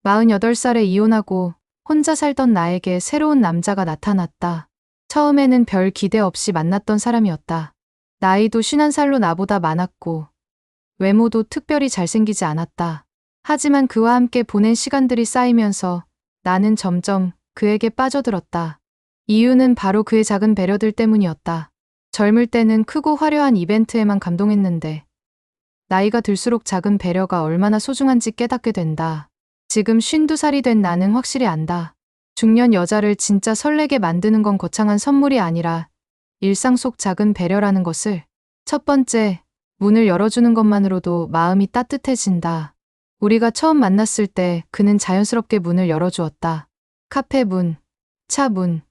48살에 이혼하고 혼자 살던 나에게 새로운 남자가 나타났다. 처음에는 별 기대 없이 만났던 사람이었다. 나이도 51살로 나보다 많았고 외모도 특별히 잘생기지 않았다. 하지만 그와 함께 보낸 시간들이 쌓이면서 나는 점점 그에게 빠져들었다. 이유는 바로 그의 작은 배려들 때문이었다. 젊을 때는 크고 화려한 이벤트에만 감동했는데 나이가 들수록 작은 배려가 얼마나 소중한지 깨닫게 된다. 지금 52살이 된 나는 확실히 안다. 중년 여자를 진짜 설레게 만드는 건 거창한 선물이 아니라 일상 속 작은 배려라는 것을. 첫 번째, 문을 열어주는 것만으로도 마음이 따뜻해진다. 우리가 처음 만났을 때 그는 자연스럽게 문을 열어주었다. 카페 문, 차 문,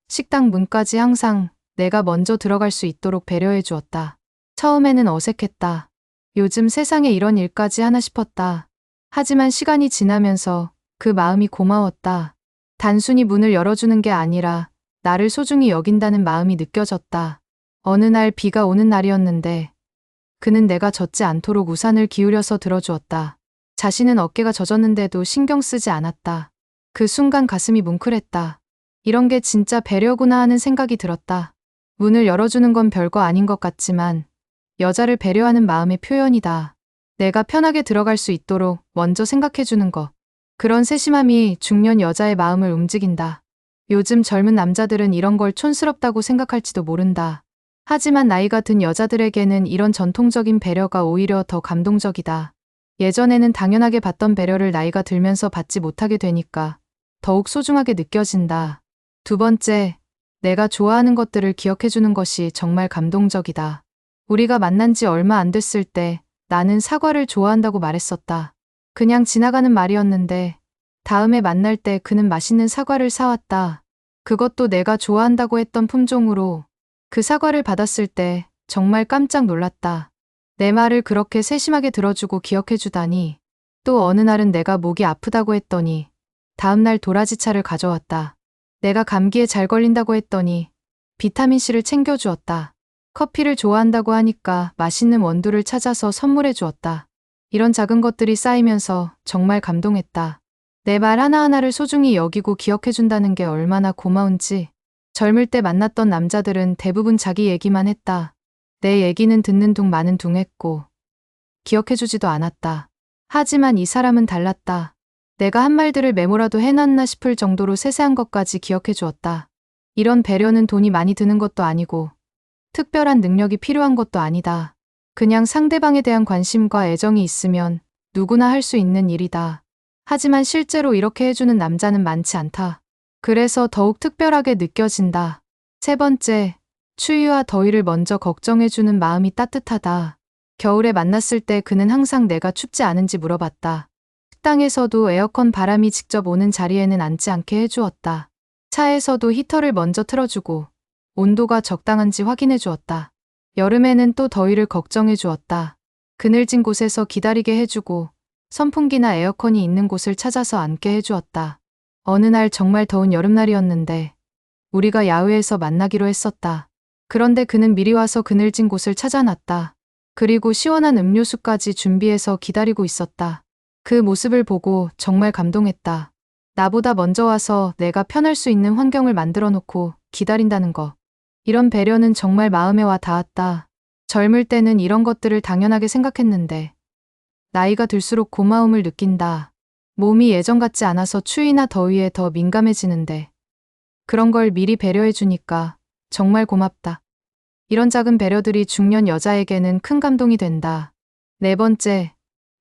식당 문까지 항상 내가 먼저 들어갈 수 있도록 배려해 주었다. 처음에는 어색했다. 요즘 세상에 이런 일까지 하나 싶었다. 하지만 시간이 지나면서 그 마음이 고마웠다. 단순히 문을 열어주는 게 아니라 나를 소중히 여긴다는 마음이 느껴졌다. 어느 날 비가 오는 날이었는데 그는 내가 젖지 않도록 우산을 기울여서 들어주었다. 자신은 어깨가 젖었는데도 신경 쓰지 않았다. 그 순간 가슴이 뭉클했다. 이런 게 진짜 배려구나 하는 생각이 들었다. 문을 열어주는 건 별거 아닌 것 같지만 여자를 배려하는 마음의 표현이다. 내가 편하게 들어갈 수 있도록 먼저 생각해주는 것. 그런 세심함이 중년 여자의 마음을 움직인다. 요즘 젊은 남자들은 이런 걸 촌스럽다고 생각할지도 모른다. 하지만 나이가 든 여자들에게는 이런 전통적인 배려가 오히려 더 감동적이다. 예전에는 당연하게 받던 배려를 나이가 들면서 받지 못하게 되니까 더욱 소중하게 느껴진다. 두 번째, 내가 좋아하는 것들을 기억해주는 것이 정말 감동적이다. 우리가 만난 지 얼마 안 됐을 때 나는 사과를 좋아한다고 말했었다. 그냥 지나가는 말이었는데 다음에 만날 때 그는 맛있는 사과를 사왔다. 그것도 내가 좋아한다고 했던 품종으로. 그 사과를 받았을 때 정말 깜짝 놀랐다. 내 말을 그렇게 세심하게 들어주고 기억해주다니. 또 어느 날은 내가 목이 아프다고 했더니 다음날 도라지차를 가져왔다. 내가 감기에 잘 걸린다고 했더니 비타민C를 챙겨주었다. 커피를 좋아한다고 하니까 맛있는 원두를 찾아서 선물해 주었다. 이런 작은 것들이 쌓이면서 정말 감동했다. 내 말 하나하나를 소중히 여기고 기억해준다는 게 얼마나 고마운지. 젊을 때 만났던 남자들은 대부분 자기 얘기만 했다. 내 얘기는 듣는 둥 마는 둥 했고 기억해주지도 않았다. 하지만 이 사람은 달랐다. 내가 한 말들을 메모라도 해놨나 싶을 정도로 세세한 것까지 기억해 주었다. 이런 배려는 돈이 많이 드는 것도 아니고 특별한 능력이 필요한 것도 아니다. 그냥 상대방에 대한 관심과 애정이 있으면 누구나 할 수 있는 일이다. 하지만 실제로 이렇게 해주는 남자는 많지 않다. 그래서 더욱 특별하게 느껴진다. 세 번째, 추위와 더위를 먼저 걱정해주는 마음이 따뜻하다. 겨울에 만났을 때 그는 항상 내가 춥지 않은지 물어봤다. 식당에서도 에어컨 바람이 직접 오는 자리에는 앉지 않게 해주었다. 차에서도 히터를 먼저 틀어주고 온도가 적당한지 확인해 주었다. 여름에는 또 더위를 걱정해 주었다. 그늘진 곳에서 기다리게 해주고 선풍기나 에어컨이 있는 곳을 찾아서 앉게 해주었다. 어느 날 정말 더운 여름날이었는데 우리가 야외에서 만나기로 했었다. 그런데 그는 미리 와서 그늘진 곳을 찾아놨다. 그리고 시원한 음료수까지 준비해서 기다리고 있었다. 그 모습을 보고 정말 감동했다. 나보다 먼저 와서 내가 편할 수 있는 환경을 만들어 놓고 기다린다는 거. 이런 배려는 정말 마음에 와 닿았다. 젊을 때는 이런 것들을 당연하게 생각했는데 나이가 들수록 고마움을 느낀다. 몸이 예전 같지 않아서 추위나 더위에 더 민감해지는데 그런 걸 미리 배려해 주니까 정말 고맙다. 이런 작은 배려들이 중년 여자에게는 큰 감동이 된다. 네 번째,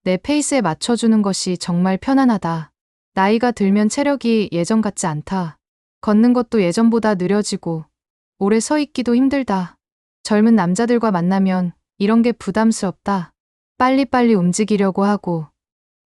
내 페이스에 맞춰주는 것이 정말 편안하다. 나이가 들면 체력이 예전 같지 않다. 걷는 것도 예전보다 느려지고 오래 서 있기도 힘들다. 젊은 남자들과 만나면 이런 게 부담스럽다. 빨리빨리 움직이려고 하고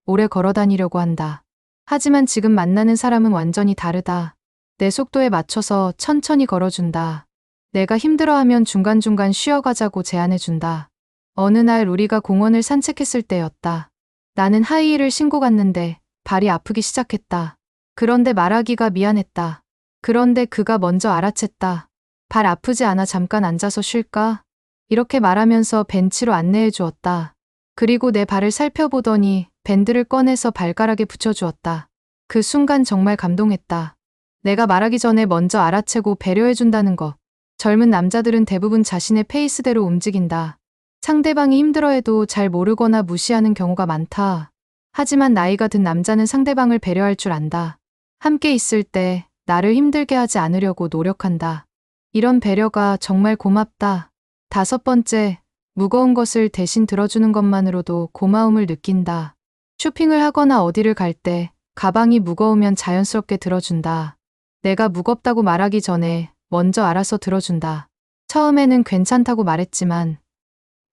오래 걸어 다니려고 한다. 하지만 지금 만나는 사람은 완전히 다르다. 내 속도에 맞춰서 천천히 걸어준다. 내가 힘들어하면 중간중간 쉬어가자고 제안해준다. 어느 날 우리가 공원을 산책했을 때였다. 나는 하이힐을 신고 갔는데 발이 아프기 시작했다. 그런데 말하기가 미안했다. 그런데 그가 먼저 알아챘다. 발 아프지 않아 잠깐 앉아서 쉴까? 이렇게 말하면서 벤치로 안내해 주었다. 그리고 내 발을 살펴보더니 밴드를 꺼내서 발가락에 붙여주었다. 그 순간 정말 감동했다. 내가 말하기 전에 먼저 알아채고 배려해준다는 것. 젊은 남자들은 대부분 자신의 페이스대로 움직인다. 상대방이 힘들어해도 잘 모르거나 무시하는 경우가 많다. 하지만 나이가 든 남자는 상대방을 배려할 줄 안다. 함께 있을 때 나를 힘들게 하지 않으려고 노력한다. 이런 배려가 정말 고맙다. 5번째, 무거운 것을 대신 들어주는 것만으로도 고마움을 느낀다. 쇼핑을 하거나 어디를 갈 때 가방이 무거우면 자연스럽게 들어준다. 내가 무겁다고 말하기 전에 먼저 알아서 들어준다. 처음에는 괜찮다고 말했지만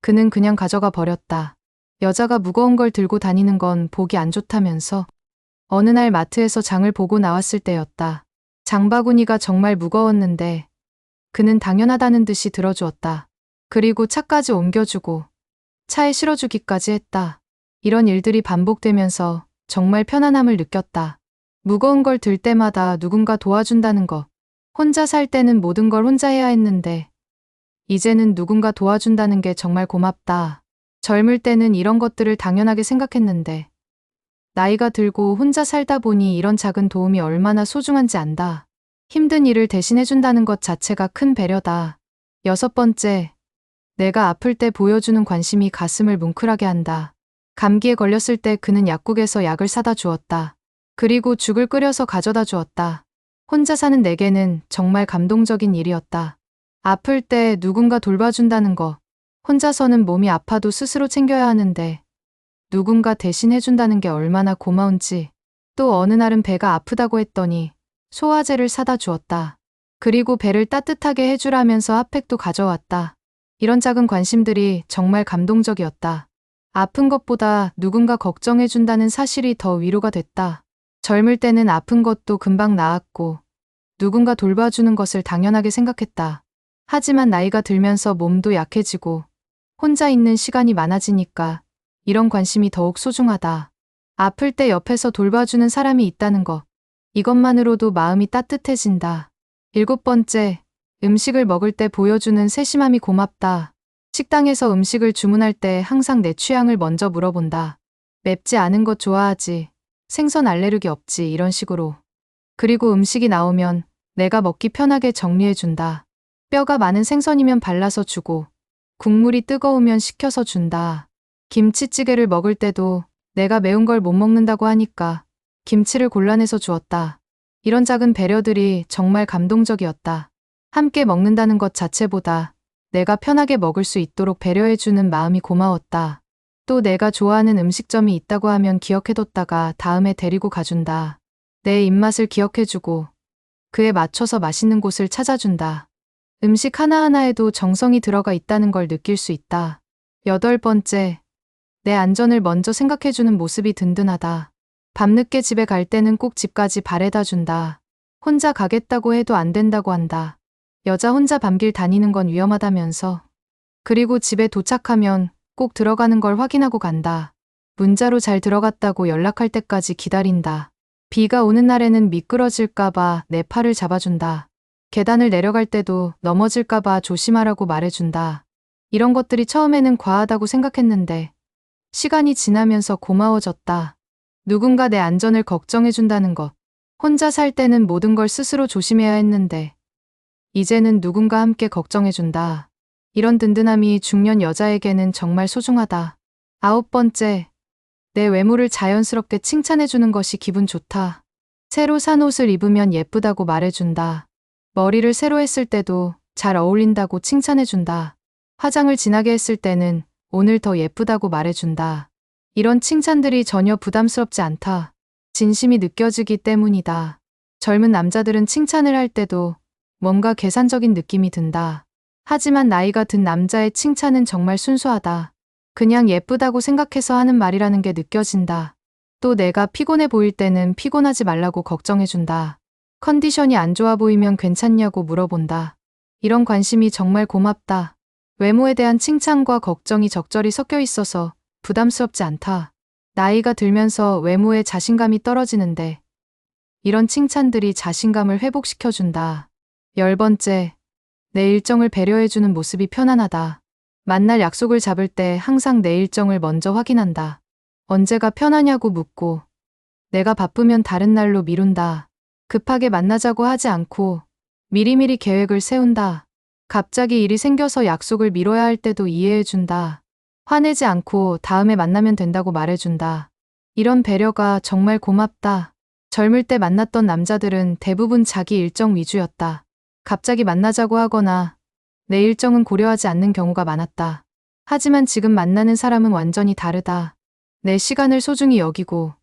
그는 그냥 가져가 버렸다. 여자가 무거운 걸 들고 다니는 건 보기 안 좋다면서. 어느 날 마트에서 장을 보고 나왔을 때였다. 장바구니가 정말 무거웠는데 그는 당연하다는 듯이 들어주었다. 그리고 차까지 옮겨주고 차에 실어주기까지 했다. 이런 일들이 반복되면서 정말 편안함을 느꼈다. 무거운 걸 들 때마다 누군가 도와준다는 것. 혼자 살 때는 모든 걸 혼자 해야 했는데 이제는 누군가 도와준다는 게 정말 고맙다. 젊을 때는 이런 것들을 당연하게 생각했는데 나이가 들고 혼자 살다 보니 이런 작은 도움이 얼마나 소중한지 안다. 힘든 일을 대신해준다는 것 자체가 큰 배려다. 6번째, 내가 아플 때 보여주는 관심이 가슴을 뭉클하게 한다. 감기에 걸렸을 때 그는 약국에서 약을 사다 주었다. 그리고 죽을 끓여서 가져다 주었다. 혼자 사는 내게는 정말 감동적인 일이었다. 아플 때 누군가 돌봐준다는 거. 혼자서는 몸이 아파도 스스로 챙겨야 하는데 누군가 대신 해준다는 게 얼마나 고마운지. 또 어느 날은 배가 아프다고 했더니 소화제를 사다 주었다. 그리고 배를 따뜻하게 해주라면서 핫팩도 가져왔다. 이런 작은 관심들이 정말 감동적이었다. 아픈 것보다 누군가 걱정해준다는 사실이 더 위로가 됐다. 젊을 때는 아픈 것도 금방 나았고 누군가 돌봐주는 것을 당연하게 생각했다. 하지만 나이가 들면서 몸도 약해지고 혼자 있는 시간이 많아지니까 이런 관심이 더욱 소중하다. 아플 때 옆에서 돌봐주는 사람이 있다는 것. 이것만으로도 마음이 따뜻해진다. 7번째, 음식을 먹을 때 보여주는 세심함이 고맙다. 식당에서 음식을 주문할 때 항상 내 취향을 먼저 물어본다. 맵지 않은 것 좋아하지? 생선 알레르기 없지? 이런 식으로. 그리고 음식이 나오면 내가 먹기 편하게 정리해준다. 뼈가 많은 생선이면 발라서 주고 국물이 뜨거우면 식혀서 준다. 김치찌개를 먹을 때도 내가 매운 걸 못 먹는다고 하니까 김치를 골라내서 주었다. 이런 작은 배려들이 정말 감동적이었다. 함께 먹는다는 것 자체보다 내가 편하게 먹을 수 있도록 배려해주는 마음이 고마웠다. 또 내가 좋아하는 음식점이 있다고 하면 기억해뒀다가 다음에 데리고 가준다. 내 입맛을 기억해주고 그에 맞춰서 맛있는 곳을 찾아준다. 음식 하나하나에도 정성이 들어가 있다는 걸 느낄 수 있다. 8번째, 내 안전을 먼저 생각해주는 모습이 든든하다. 밤늦게 집에 갈 때는 꼭 집까지 바래다 준다. 혼자 가겠다고 해도 안 된다고 한다. 여자 혼자 밤길 다니는 건 위험하다면서. 그리고 집에 도착하면 꼭 들어가는 걸 확인하고 간다. 문자로 잘 들어갔다고 연락할 때까지 기다린다. 비가 오는 날에는 미끄러질까봐 내 팔을 잡아준다. 계단을 내려갈 때도 넘어질까봐 조심하라고 말해준다. 이런 것들이 처음에는 과하다고 생각했는데 시간이 지나면서 고마워졌다. 누군가 내 안전을 걱정해준다는 것. 혼자 살 때는 모든 걸 스스로 조심해야 했는데 이제는 누군가 함께 걱정해준다. 이런 든든함이 중년 여자에게는 정말 소중하다. 9번째, 내 외모를 자연스럽게 칭찬해주는 것이 기분 좋다. 새로 산 옷을 입으면 예쁘다고 말해준다. 머리를 새로 했을 때도 잘 어울린다고 칭찬해준다. 화장을 진하게 했을 때는 오늘 더 예쁘다고 말해준다. 이런 칭찬들이 전혀 부담스럽지 않다. 진심이 느껴지기 때문이다. 젊은 남자들은 칭찬을 할 때도 뭔가 계산적인 느낌이 든다. 하지만 나이가 든 남자의 칭찬은 정말 순수하다. 그냥 예쁘다고 생각해서 하는 말이라는 게 느껴진다. 또 내가 피곤해 보일 때는 피곤하지 말라고 걱정해준다. 컨디션이 안 좋아 보이면 괜찮냐고 물어본다. 이런 관심이 정말 고맙다. 외모에 대한 칭찬과 걱정이 적절히 섞여 있어서 부담스럽지 않다. 나이가 들면서 외모에 자신감이 떨어지는데 이런 칭찬들이 자신감을 회복시켜준다. 10번째, 내 일정을 배려해주는 모습이 편안하다. 만날 약속을 잡을 때 항상 내 일정을 먼저 확인한다. 언제가 편하냐고 묻고 내가 바쁘면 다른 날로 미룬다. 급하게 만나자고 하지 않고 미리미리 계획을 세운다. 갑자기 일이 생겨서 약속을 미뤄야 할 때도 이해해준다. 화내지 않고 다음에 만나면 된다고 말해준다. 이런 배려가 정말 고맙다. 젊을 때 만났던 남자들은 대부분 자기 일정 위주였다. 갑자기 만나자고 하거나 내 일정은 고려하지 않는 경우가 많았다. 하지만 지금 만나는 사람은 완전히 다르다. 내 시간을 소중히 여기고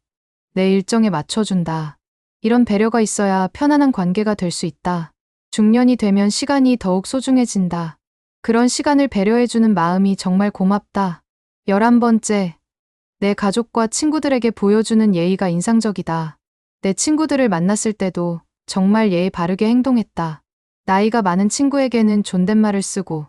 내 일정에 맞춰준다. 이런 배려가 있어야 편안한 관계가 될 수 있다. 중년이 되면 시간이 더욱 소중해진다. 그런 시간을 배려해주는 마음이 정말 고맙다. 11번째, 내 가족과 친구들에게 보여주는 예의가 인상적이다. 내 친구들을 만났을 때도 정말 예의 바르게 행동했다. 나이가 많은 친구에게는 존댓말을 쓰고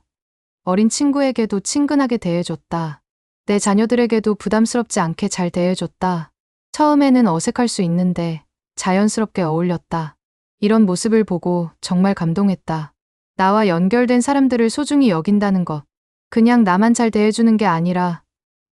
어린 친구에게도 친근하게 대해줬다. 내 자녀들에게도 부담스럽지 않게 잘 대해줬다. 처음에는 어색할 수 있는데 자연스럽게 어울렸다. 이런 모습을 보고 정말 감동했다. 나와 연결된 사람들을 소중히 여긴다는 것. 그냥 나만 잘 대해주는 게 아니라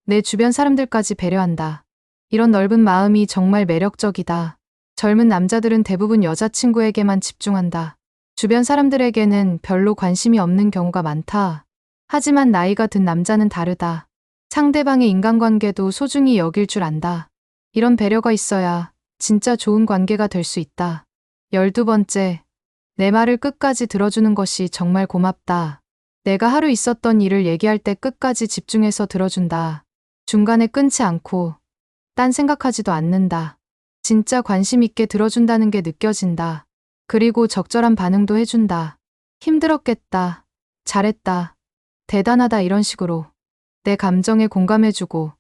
내 주변 사람들까지 배려한다. 이런 넓은 마음이 정말 매력적이다. 젊은 남자들은 대부분 여자친구에게만 집중한다. 주변 사람들에게는 별로 관심이 없는 경우가 많다. 하지만 나이가 든 남자는 다르다. 상대방의 인간관계도 소중히 여길 줄 안다. 이런 배려가 있어야 진짜 좋은 관계가 될 수 있다. 12번째, 내 말을 끝까지 들어주는 것이 정말 고맙다. 내가 하루 있었던 일을 얘기할 때 끝까지 집중해서 들어준다. 중간에 끊지 않고 딴 생각하지도 않는다. 진짜 관심 있게 들어준다는 게 느껴진다. 그리고 적절한 반응도 해준다. 힘들었겠다. 잘했다. 대단하다 이런 식으로 내 감정에 공감해주고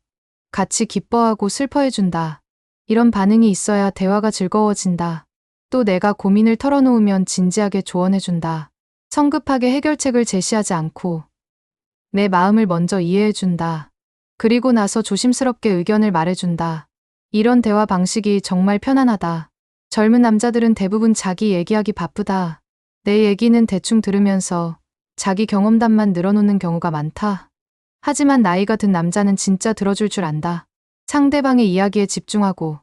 같이 기뻐하고 슬퍼해준다. 이런 반응이 있어야 대화가 즐거워진다. 또 내가 고민을 털어놓으면 진지하게 조언해준다. 성급하게 해결책을 제시하지 않고 내 마음을 먼저 이해해준다. 그리고 나서 조심스럽게 의견을 말해준다. 이런 대화 방식이 정말 편안하다. 젊은 남자들은 대부분 자기 얘기하기 바쁘다. 내 얘기는 대충 들으면서 자기 경험담만 늘어놓는 경우가 많다. 하지만 나이가 든 남자는 진짜 들어줄 줄 안다. 상대방의 이야기에 집중하고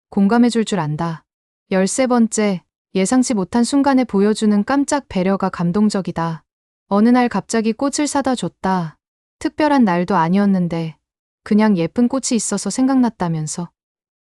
공감해줄 줄 안다. 13번째, 예상치 못한 순간에 보여주는 깜짝 배려가 감동적이다. 어느 날 갑자기 꽃을 사다 줬다. 특별한 날도 아니었는데 그냥 예쁜 꽃이 있어서 생각났다면서.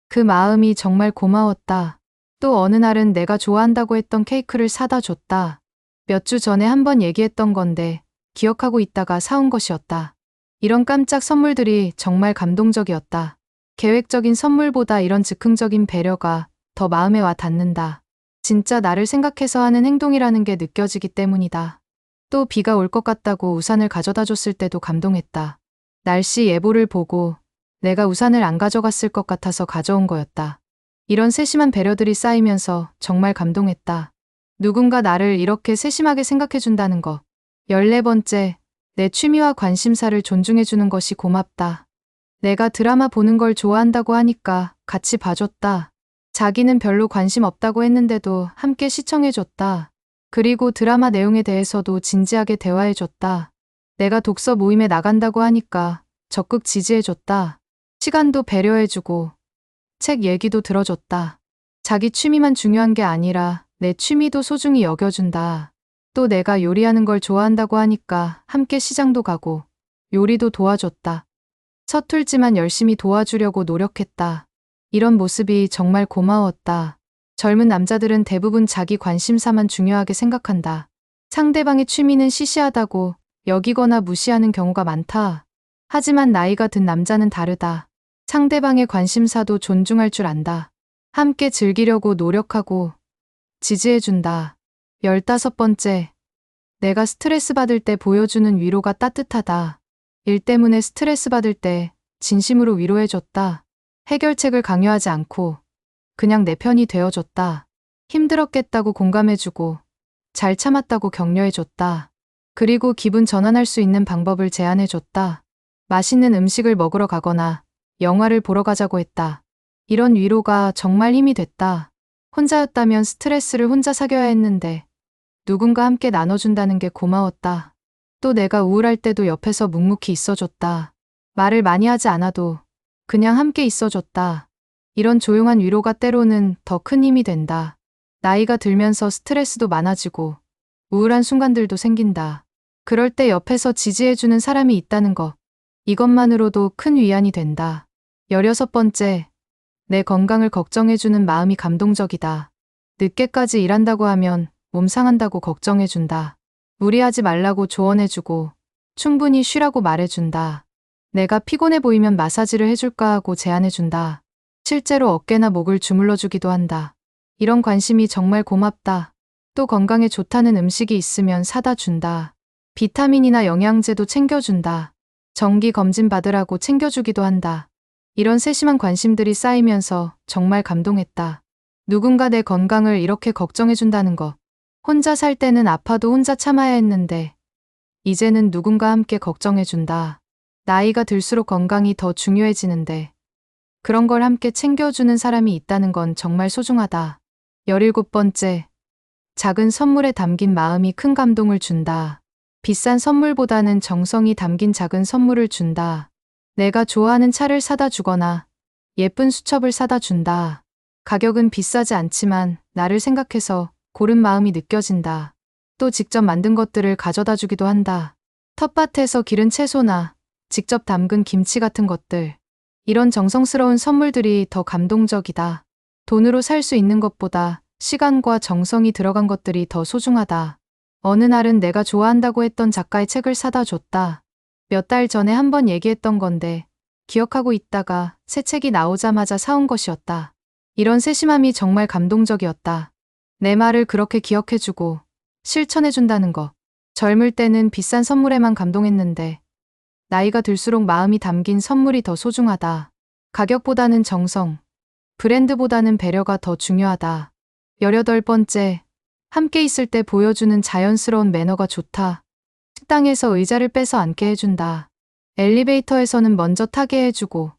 그 마음이 정말 고마웠다. 또 어느 날은 내가 좋아한다고 했던 케이크를 사다 줬다. 몇 주 전에 한번 얘기했던 건데 기억하고 있다가 사온 것이었다. 이런 깜짝 선물들이 정말 감동적이었다. 계획적인 선물보다 이런 즉흥적인 배려가 더 마음에 와 닿는다. 진짜 나를 생각해서 하는 행동이라는 게 느껴지기 때문이다. 또 비가 올 것 같다고 우산을 가져다 줬을 때도 감동했다. 날씨 예보를 보고 내가 우산을 안 가져갔을 것 같아서 가져온 거였다. 이런 세심한 배려들이 쌓이면서 정말 감동했다. 누군가 나를 이렇게 세심하게 생각해준다는 것. 14번째, 내 취미와 관심사를 존중해주는 것이 고맙다. 내가 드라마 보는 걸 좋아한다고 하니까 같이 봐줬다. 자기는 별로 관심 없다고 했는데도 함께 시청해줬다. 그리고 드라마 내용에 대해서도 진지하게 대화해줬다. 내가 독서 모임에 나간다고 하니까 적극 지지해줬다. 시간도 배려해주고 책 얘기도 들어줬다. 자기 취미만 중요한 게 아니라 내 취미도 소중히 여겨준다. 또 내가 요리하는 걸 좋아한다고 하니까 함께 시장도 가고 요리도 도와줬다. 서툴지만 열심히 도와주려고 노력했다. 이런 모습이 정말 고마웠다. 젊은 남자들은 대부분 자기 관심사만 중요하게 생각한다. 상대방의 취미는 시시하다고 여기거나 무시하는 경우가 많다. 하지만 나이가 든 남자는 다르다. 상대방의 관심사도 존중할 줄 안다. 함께 즐기려고 노력하고 지지해준다. 15번째, 내가 스트레스 받을 때 보여주는 위로가 따뜻하다. 일 때문에 스트레스 받을 때 진심으로 위로해줬다. 해결책을 강요하지 않고 그냥 내 편이 되어줬다. 힘들었겠다고 공감해주고 잘 참았다고 격려해줬다. 그리고 기분 전환할 수 있는 방법을 제안해줬다. 맛있는 음식을 먹으러 가거나 영화를 보러 가자고 했다. 이런 위로가 정말 힘이 됐다. 혼자였다면 스트레스를 혼자 사겨야 했는데 누군가 함께 나눠준다는 게 고마웠다. 또 내가 우울할 때도 옆에서 묵묵히 있어줬다. 말을 많이 하지 않아도 그냥 함께 있어줬다. 이런 조용한 위로가 때로는 더 큰 힘이 된다. 나이가 들면서 스트레스도 많아지고 우울한 순간들도 생긴다. 그럴 때 옆에서 지지해주는 사람이 있다는 것. 이것만으로도 큰 위안이 된다. 16번째, 내 건강을 걱정해주는 마음이 감동적이다. 늦게까지 일한다고 하면 몸 상한다고 걱정해준다. 무리하지 말라고 조언해주고 충분히 쉬라고 말해준다. 내가 피곤해 보이면 마사지를 해줄까 하고 제안해준다. 실제로 어깨나 목을 주물러주기도 한다. 이런 관심이 정말 고맙다. 또 건강에 좋다는 음식이 있으면 사다 준다. 비타민이나 영양제도 챙겨준다. 정기 검진 받으라고 챙겨주기도 한다. 이런 세심한 관심들이 쌓이면서 정말 감동했다. 누군가 내 건강을 이렇게 걱정해준다는 것. 혼자 살 때는 아파도 혼자 참아야 했는데 이제는 누군가 함께 걱정해준다. 나이가 들수록 건강이 더 중요해지는데 그런 걸 함께 챙겨주는 사람이 있다는 건 정말 소중하다. 17번째, 작은 선물에 담긴 마음이 큰 감동을 준다. 비싼 선물보다는 정성이 담긴 작은 선물을 준다. 내가 좋아하는 차를 사다 주거나 예쁜 수첩을 사다 준다. 가격은 비싸지 않지만 나를 생각해서 고른 마음이 느껴진다. 또 직접 만든 것들을 가져다 주기도 한다. 텃밭에서 기른 채소나 직접 담근 김치 같은 것들. 이런 정성스러운 선물들이 더 감동적이다. 돈으로 살 수 있는 것보다 시간과 정성이 들어간 것들이 더 소중하다. 어느 날은 내가 좋아한다고 했던 작가의 책을 사다 줬다. 몇 달 전에 한번 얘기했던 건데 기억하고 있다가 새 책이 나오자마자 사온 것이었다. 이런 세심함이 정말 감동적이었다. 내 말을 그렇게 기억해주고 실천해준다는 거. 젊을 때는 비싼 선물에만 감동했는데 나이가 들수록 마음이 담긴 선물이 더 소중하다. 가격보다는 정성, 브랜드보다는 배려가 더 중요하다. 18번째, 함께 있을 때 보여주는 자연스러운 매너가 좋다. 식당에서 의자를 빼서 앉게 해준다. 엘리베이터에서는 먼저 타게 해주고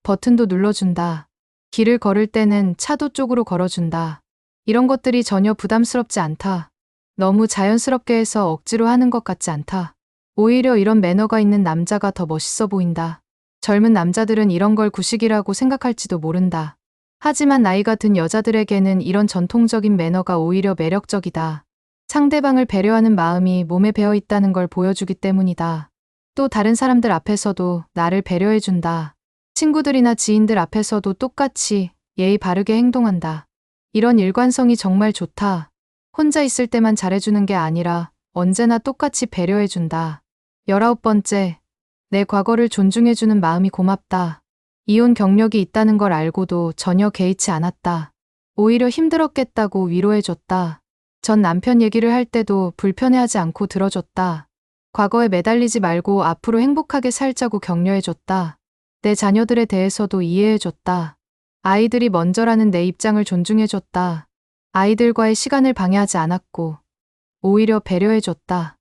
버튼도 눌러준다. 길을 걸을 때는 차도 쪽으로 걸어준다. 이런 것들이 전혀 부담스럽지 않다. 너무 자연스럽게 해서 억지로 하는 것 같지 않다. 오히려 이런 매너가 있는 남자가 더 멋있어 보인다. 젊은 남자들은 이런 걸 구식이라고 생각할지도 모른다. 하지만 나이가 든 여자들에게는 이런 전통적인 매너가 오히려 매력적이다. 상대방을 배려하는 마음이 몸에 배어 있다는 걸 보여주기 때문이다. 또 다른 사람들 앞에서도 나를 배려해준다. 친구들이나 지인들 앞에서도 똑같이 예의 바르게 행동한다. 이런 일관성이 정말 좋다. 혼자 있을 때만 잘해주는 게 아니라 언제나 똑같이 배려해준다. 19번째, 내 과거를 존중해주는 마음이 고맙다. 이혼 경력이 있다는 걸 알고도 전혀 개의치 않았다. 오히려 힘들었겠다고 위로해줬다. 전 남편 얘기를 할 때도 불편해하지 않고 들어줬다. 과거에 매달리지 말고 앞으로 행복하게 살자고 격려해줬다. 내 자녀들에 대해서도 이해해줬다. 아이들이 먼저라는 내 입장을 존중해줬다. 아이들과의 시간을 방해하지 않았고 오히려 배려해줬다.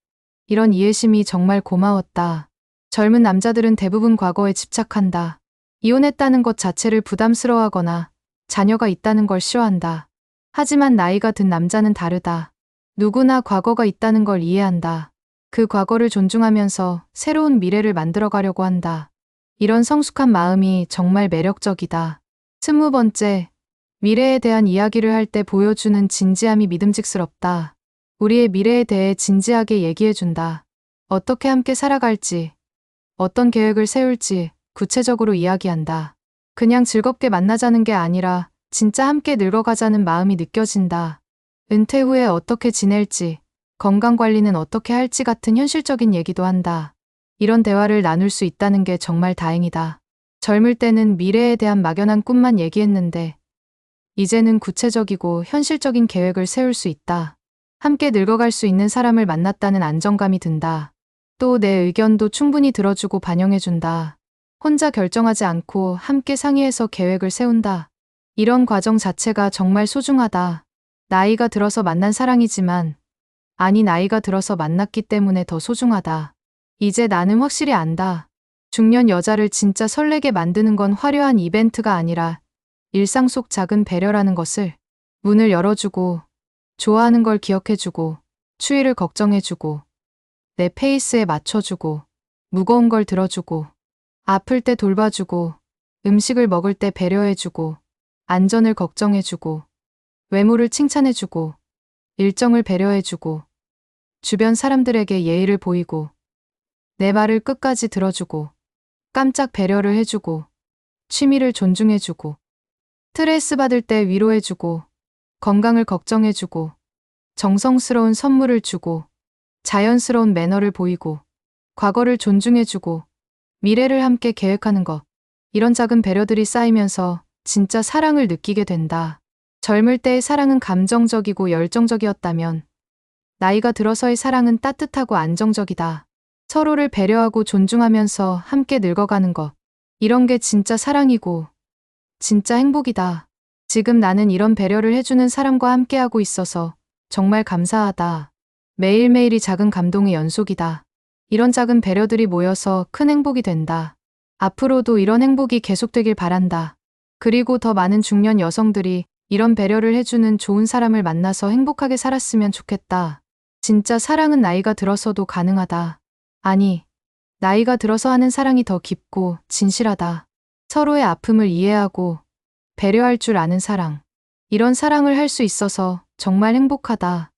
이런 이해심이 정말 고마웠다. 젊은 남자들은 대부분 과거에 집착한다. 이혼했다는 것 자체를 부담스러워하거나 자녀가 있다는 걸 싫어한다. 하지만 나이가 든 남자는 다르다. 누구나 과거가 있다는 걸 이해한다. 그 과거를 존중하면서 새로운 미래를 만들어가려고 한다. 이런 성숙한 마음이 정말 매력적이다. 20번째, 미래에 대한 이야기를 할 때 보여주는 진지함이 믿음직스럽다. 우리의 미래에 대해 진지하게 얘기해준다. 어떻게 함께 살아갈지, 어떤 계획을 세울지 구체적으로 이야기한다. 그냥 즐겁게 만나자는 게 아니라 진짜 함께 늙어가자는 마음이 느껴진다. 은퇴 후에 어떻게 지낼지, 건강관리는 어떻게 할지 같은 현실적인 얘기도 한다. 이런 대화를 나눌 수 있다는 게 정말 다행이다. 젊을 때는 미래에 대한 막연한 꿈만 얘기했는데 이제는 구체적이고 현실적인 계획을 세울 수 있다. 함께 늙어갈 수 있는 사람을 만났다는 안정감이 든다. 또 내 의견도 충분히 들어주고 반영해준다. 혼자 결정하지 않고 함께 상의해서 계획을 세운다. 이런 과정 자체가 정말 소중하다. 나이가 들어서 만난 사랑이지만 아니 나이가 들어서 만났기 때문에 더 소중하다. 이제 나는 확실히 안다. 중년 여자를 진짜 설레게 만드는 건 화려한 이벤트가 아니라 일상 속 작은 배려라는 것을. 문을 열어주고 좋아하는 걸 기억해주고 추위를 걱정해주고 내 페이스에 맞춰주고 무거운 걸 들어주고 아플 때 돌봐주고 음식을 먹을 때 배려해주고 안전을 걱정해주고, 외모를 칭찬해주고, 일정을 배려해주고, 주변 사람들에게 예의를 보이고, 내 말을 끝까지 들어주고, 깜짝 배려를 해주고, 취미를 존중해주고, 스트레스 받을 때 위로해주고, 건강을 걱정해주고, 정성스러운 선물을 주고, 자연스러운 매너를 보이고, 과거를 존중해주고, 미래를 함께 계획하는 것. 이런 작은 배려들이 쌓이면서 진짜 사랑을 느끼게 된다. 젊을 때의 사랑은 감정적이고 열정적이었다면, 나이가 들어서의 사랑은 따뜻하고 안정적이다. 서로를 배려하고 존중하면서 함께 늙어가는 것. 이런 게 진짜 사랑이고, 진짜 행복이다. 지금 나는 이런 배려를 해주는 사람과 함께하고 있어서 정말 감사하다. 매일매일이 작은 감동의 연속이다. 이런 작은 배려들이 모여서 큰 행복이 된다. 앞으로도 이런 행복이 계속되길 바란다. 그리고 더 많은 중년 여성들이 이런 배려를 해주는 좋은 사람을 만나서 행복하게 살았으면 좋겠다. 진짜 사랑은 나이가 들어서도 가능하다. 아니, 나이가 들어서 하는 사랑이 더 깊고 진실하다. 서로의 아픔을 이해하고 배려할 줄 아는 사랑. 이런 사랑을 할 수 있어서 정말 행복하다.